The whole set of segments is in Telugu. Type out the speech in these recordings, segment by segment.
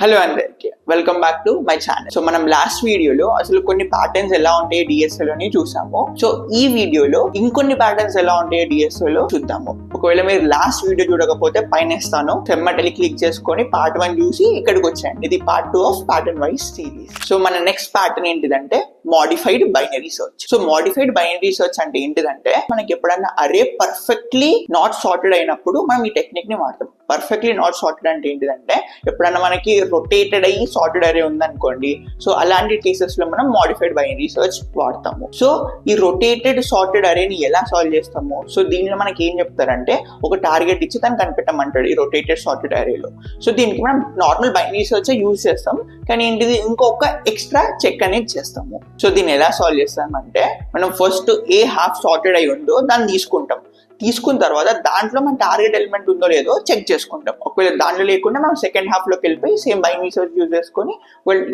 హలో అందరికి, welcome back to my channel. So మనం లాస్ట్ వీడియోలో అసలు కొన్ని ప్యాటర్న్స్ ఎలా ఉంటాయి డిఎస్ఎల్ అని చూసాము. సో ఈ వీడియోలో ఇంకొన్ని ప్యాటర్న్స్ ఎలా ఉంటాయి డిఎస్ఎల్ లో చూద్దాము. ఒకవేళ మీరు లాస్ట్ వీడియో చూడకపోతే పైన ఇస్తాను, సెమ్మటలి క్లిక్ చేసుకొని పార్ట్ 1 చూసి ఇక్కడికి వచ్చేయండి. ఇది part 2 of pattern wise series. So మన నెక్స్ట్ ప్యాటర్న్ ఏంటిదంటే modified binary search. So modified binary search అంటే ఏంటిదంటే, మనకి ఎప్పుడన్నా అరే పర్ఫెక్ట్లీ నాట్ సార్టెడ్ అయినప్పుడు మనం ఈ టెక్నిక్ ని వాడతాం. పర్ఫెక్ట్లీ నాట్ సార్టెడ్ అంటే ఏంటిదంటే, ఎప్పుడన్నా మనకి రొటేటెడ్ అయ్యి సార్టెడ్ అరే ఉందనుకోండి, సో అలాంటి కేసెస్ లో మనం మోడిఫైడ్ బైనరీ సర్చ్ వాడతాము. సో ఈ రొటేటెడ్ సార్టెడ్ అరేని ఎలా సాల్వ్ చేస్తాము? సో దీనిలో మనకి ఏం చెప్తారంటే, ఒక టార్గెట్ ఇచ్చి దాన్ని కనిపెట్టమంటాడు ఈ రొటేటెడ్ సార్టెడ్ అరేలో. సో దీనికి మనం నార్మల్ బైనరీ సర్చ్ యూజ్ చేస్తాం, కానీ ఏంటిది ఇంకొక ఎక్స్ట్రా చెక్ అనేది చేస్తాము. సో దీన్ని ఎలా సాల్వ్ చేస్తామంటే, మనం ఫస్ట్ ఏ హాఫ్ సార్టెడ్ అయి ఉందో దాన్ని తీసుకున్న తర్వాత దాంట్లో మన టార్గెట్ ఎలిమెంట్ ఉందో లేదో చెక్ చేసుకుంటాం. ఒకవేళ దాంట్లో లేకుండా మనం సెకండ్ హాఫ్ లోకి వెళ్ళిపోయి సేమ్ బైనరీ సర్చ్ యూజ్ చేసుకొని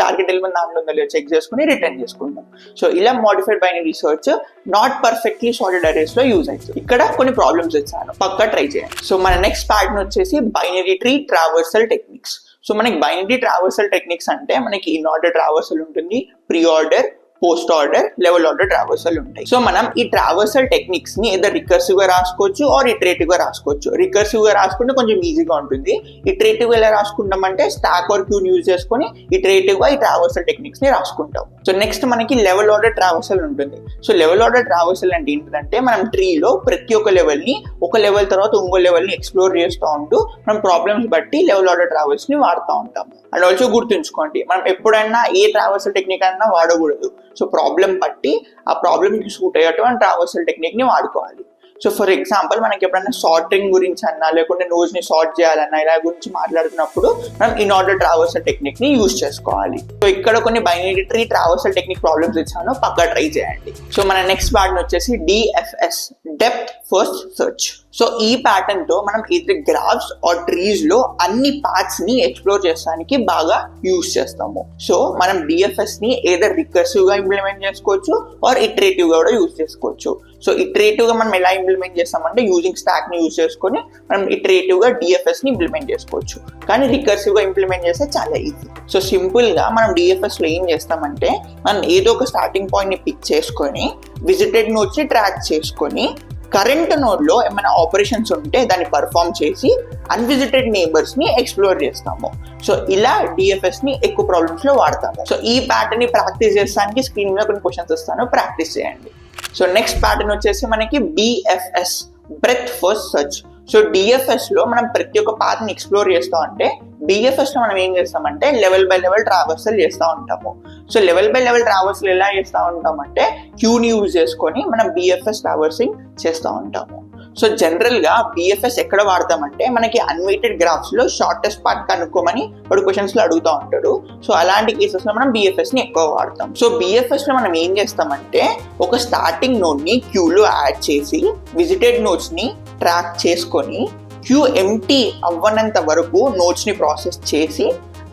టార్గెట్ ఎలిమెంట్ దాంట్లో ఉందో లేదో చెక్ చేసుకుని రిటర్న్ చేసుకుంటాం. సో ఇలా modified binary search not perfectly sorted arrays లో యూజ్ అవుతుంది. ఇక్కడ కొన్ని ప్రాబ్లమ్స్ ఇచ్చాను, పక్కా ట్రై చేయండి. సో మన నెక్స్ట్ ప్యాటర్న్ వచ్చేసి binary tree traversal techniques. So మనకి బైనరీ ట్రావర్సల్ టెక్నిక్స్ అంటే మనకి ఇన్ ఆర్డర్ ట్రావర్సల్ ఉంటుంది, pre order, post order, level order traversal ఉంటాయి. సో మనం ఈ ట్రావర్సల్ టెక్నిక్స్ ని ఏదో రికర్సివ్ గా రాసుకోవచ్చు ఆర్ ఇటరేటివ్ గా రాసుకోవచ్చు. రికర్సివ్ గా రాసుకుంటే కొంచెం ఈజీగా ఉంటుంది. ఇటరేటివ్ గా ఎలా రాసుకుంటామంటే స్టాక్ ఆర్ క్యూని యూజ్ చేసుకొని ఇటరేటివ్ గా ఈ ట్రావర్సల్ టెక్నిక్స్ ని రాసుకుంటాం. సో నెక్స్ట్ మనకి లెవెల్ ఆర్డర్ ట్రావర్సల్ ఉంటుంది. సో లెవెల్ ఆర్డర్ ట్రావర్సల్ అంటే ఏంటంటే, మనం ట్రీలో ప్రతి ఒక్క లెవెల్ ని ఒక లెవెల్ తర్వాత ఇంకో లెవెల్ ని ఎక్స్ప్లోర్ చేస్తూ ఉంటూ మనం ప్రాబ్లమ్స్ బట్టి లెవెల్ ఆర్డర్ ట్రావెల్స్ ని వాడుతూ ఉంటాము. అండ్ ఆల్సో గుర్తుంచుకోండి, మనం ఎప్పుడైనా ఏ ట్రావర్సల్ టెక్నిక్ అయినా వాడకూడదు. సో ప్రాబ్లం బట్టి ఆ ప్రాబ్లమ్కి సూట్ అయ్యేటువంటి ట్రావర్సల్ టెక్నిక్ ని వాడుకోవాలి. సో ఫర్ ఎగ్జాంపుల్, మనకి ఎప్పుడైనా సార్టింగ్ గురించి అన్నా, లేకుంటే నోజ్ ని సార్ట్ చేయాలన్నా, ఇలా గురించి మాట్లాడుతున్నప్పుడు మనం ఇన్ ఆర్డర్ ట్రావర్సల్ టెక్నిక్ ని యూజ్ చేసుకోవాలి. సో ఇక్కడ కొన్ని binary tree traversal technique problems ఇచ్చాను, పక్కా ట్రై చేయండి. సో మన నెక్స్ట్ ప్యాటర్న్ వచ్చేసి DFS, depth first search. So ఈ ప్యాటర్న్ తో మనం ఇది గ్రాఫ్స్ ఆర్ ట్రీస్ లో అన్ని పార్ట్స్ ని ఎక్స్ప్లోర్ చేస్తానికి బాగా యూజ్ చేస్తాము. సో మనం డిఎఫ్ఎస్ ని ఏదర్ రికర్సివ్ గా ఇంప్లిమెంట్ చేసుకోవచ్చు ఆర్ ఇటరేటివ్ గా కూడా యూజ్ చేసుకోవచ్చు. సో ఇటరేటివ్ గా మనం ఎలా ఇంప్లిమెంట్ చేస్తామంటే, యూజింగ్ స్టాక్ ని యూజ్ చేసుకొని మనం ఇటరేటివ్ గా డిఎఫ్ఎస్ ని ఇంప్లిమెంట్ చేసుకోవచ్చు. కానీ రికర్సివ్ గా ఇంప్లిమెంట్ చేస్తే చాలా ఈజీ. సో సింపుల్ గా మనం డిఎఫ్ఎస్ లో ఏం చేస్తామంటే, మనం ఏదో ఒక స్టార్టింగ్ పాయింట్ ని పిక్ చేసుకొని విజిటెడ్ నోడ్స్ ని ట్రాక్ చేసుకొని కరెంట్ నోడ్ లో ఏమైనా ఆపరేషన్స్ ఉంటే దాన్ని పర్ఫామ్ చేసి అన్విజిటెడ్ నేబర్స్ ని ఎక్స్ప్లోర్ చేస్తాము. సో ఇలా డిఎఫ్ఎస్ ని ఎక్కువ ప్రాబ్లమ్స్ లో వాడతాము. సో ఈ ప్యాటర్న్ ని ప్రాక్టీస్ చేస్తానికి స్క్రీన్ మీద కొన్ని క్వశ్చన్స్ ఇస్తాను, ప్రాక్టీస్ చేయండి. సో నెక్స్ట్ ప్యాటర్న్ వచ్చేసి మనకి BFS, breadth first search. So DFS లో మనం ప్రతి ఒక్క పాత్ ని ఎక్స్ప్లోర్ చేస్తాం అంటే, బిఎఫ్ఎస్ లో మనం ఏం చేస్తామంటే లెవెల్ బై లెవెల్ ట్రావర్సల్ చేస్తూ ఉంటాము. So level by level traversal ఎలా చేస్తూ ఉంటామంటే, క్యూని యూజ్ చేసుకొని మనం బిఎఫ్ఎస్ ట్రావర్సింగ్ చేస్తూ ఉంటాము. సో జనరల్ గా బిఎఫ్ఎస్ ఎక్కడ వాడతామంటే, మనకి అన్వెయిటెడ్ గ్రాఫ్స్ లో షార్టెస్ట్ పార్ట్ కనుక్కోమని వాడు క్వశ్చన్స్ లో అడుగుతూ ఉంటాడు. సో అలాంటి కేసెస్ లో మనం బిఎఫ్ఎస్ ని ఎక్కువ వాడతాం. సో బిఎఫ్ఎస్ లో మనం ఏం చేస్తామంటే, ఒక స్టార్టింగ్ నోడ్ ని క్యూలో యాడ్ చేసి విజిటెడ్ నోడ్స్ ని ట్రాక్ చేసుకొని క్యూ ఎంటీ అవ్వనంత వరకు నోడ్స్ ని ప్రాసెస్ చేసి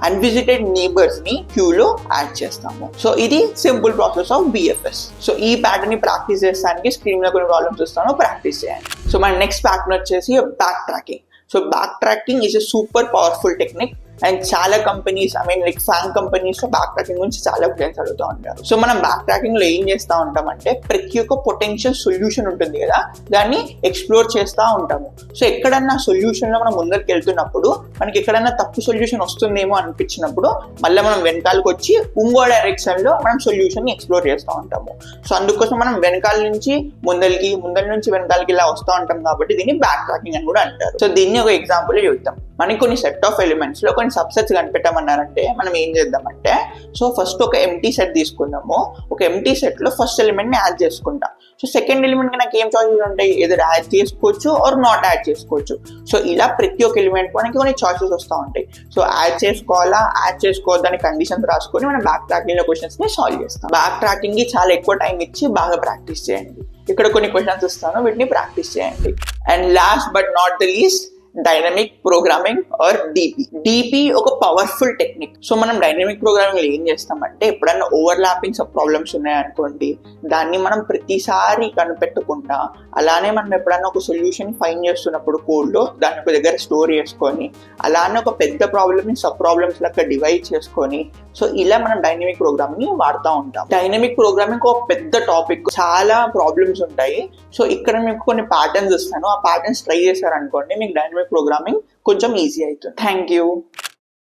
అన్విజిటెడ్ నేబర్స్ ని క్యూలో యాడ్ చేస్తాము. సో ఇది simple process of BFS. So ఈ ప్యాటర్న్ ని ప్రాక్టీస్ చేస్తానికి స్క్రీన్ లో కొన్ని ప్రాబ్లమ్స్ ఇస్తాను, ప్రాక్టీస్ చేయండి. సో మన నెక్స్ట్ ప్యాటర్న్ వచ్చేసి back tracking. So back tracking is a super powerful technique. And చాలా కంపెనీస్, లైక్ ఫ్యాన్ కంపెనీస్ లో బ్యాక్ ట్రాకింగ్ గురించి చాలా క్వశ్చన్స్ అడుగుతూ ఉంటారు. సో మనం బ్యాక్ ట్రాకింగ్ లో ఏం చేస్తూ ఉంటామంటే, ప్రతి ఒక్క పొటెన్షియల్ సొల్యూషన్ ఉంటుంది కదా, దాన్ని ఎక్స్ప్లోర్ చేస్తూ ఉంటాము. సో ఎక్కడన్నా సొల్యూషన్ లో మనం ముందరికి వెళ్తున్నప్పుడు మనకి ఎక్కడన్నా తప్పు సొల్యూషన్ వస్తుందేమో అనిపించినప్పుడు మళ్ళీ మనం వెనకాలకు వచ్చి ఇంకో డైరెక్షన్ లో మనం సొల్యూషన్ ని ఎక్స్ప్లోర్ చేస్తూ ఉంటాము. సో అందుకోసం మనం వెనకాల నుంచి ముందరికి, ముందర నుంచి వెనకాలకి ఇలా వస్తూ ఉంటాం కాబట్టి దీన్ని బ్యాక్ ట్రాకింగ్ అని కూడా అంటారు. సో దీన్ని ఒక ఎగ్జాంపుల్ చూద్దాం. మనకి కొన్ని సెట్ ఆఫ్ ఎలిమెంట్స్ లో కొన్ని సబ్సెట్స్ కనిపెట్టమన్నారంటే మనం ఏం చేద్దామంటే, సో ఫస్ట్ ఒక ఎంటీ సెట్ తీసుకుందాము. ఒక ఎంటీ సెట్ లో ఫస్ట్ ఎలిమెంట్ ని యాడ్ చేసుకుంటాం. సో సెకండ్ ఎలిమెంట్ కి నాకు ఏం చాయిసెస్ ఉంటాయి, ఏదో యాడ్ చేసుకోవచ్చు ఆర్ నాట్ యాడ్ చేసుకోవచ్చు. సో ఇలా ప్రతి ఒక్క ఎలిమెంట్ మనకి కొన్ని చాయిసెస్ వస్తూ ఉంటాయి. సో యాడ్ చేసుకోవాలా, యాడ్ చేసుకోవద్దని కండిషన్స్ రాసుకొని మనం బ్యాక్ ట్రాకింగ్ లో క్వశ్చన్స్ ని సాల్వ్ చేస్తాం. బ్యాక్ ట్రాకింగ్ కి చాలా ఎక్కువ టైం ఇచ్చి బాగా ప్రాక్టీస్ చేయండి. ఇక్కడ కొన్ని క్వశ్చన్స్ ఇస్తాను, వీటిని ప్రాక్టీస్ చేయండి. And last but not the least, dynamic programming are DP. DP ఒక పవర్ఫుల్ టెక్నిక్. సో మనం డైనమిక్ ప్రోగ్రామింగ్ లో ఏం చేస్తామంటే, ఎప్పుడైనా ఓవర్లాపింగ్ సబ్ ప్రాబ్లమ్స్ ఉన్నాయనుకోండి, దాన్ని మనం ప్రతిసారి కనిపెట్టకుండా అలానే మనం ఎప్పుడైనా ఒక సొల్యూషన్ ఫైండ్ చేస్తున్నప్పుడు కోడ్ లో దాన్ని ఒక దగ్గర స్టోర్ చేసుకొని, అలానే ఒక పెద్ద ప్రాబ్లమ్ ని సబ్ ప్రాబ్లమ్స్ లెక్క డివైడ్ చేసుకొని, సో ఇలా మనం డైనమిక్ ప్రోగ్రామింగ్ ని వాడుతూ ఉంటాం. డైనమిక్ ప్రోగ్రామింగ్ ఒక పెద్ద టాపిక్, చాలా ప్రాబ్లమ్స్ ఉంటాయి. సో ఇక్కడ మీకు కొన్ని ప్యాటర్న్స్ ఇస్తాను, ఆ ప్యాటర్న్స్ ట్రై చేశారనుకోండి మీకు డైనమిక్ ప్రోగ్రామింగ్ కొంచెం ఈజీ అవుతుంది. Thank you.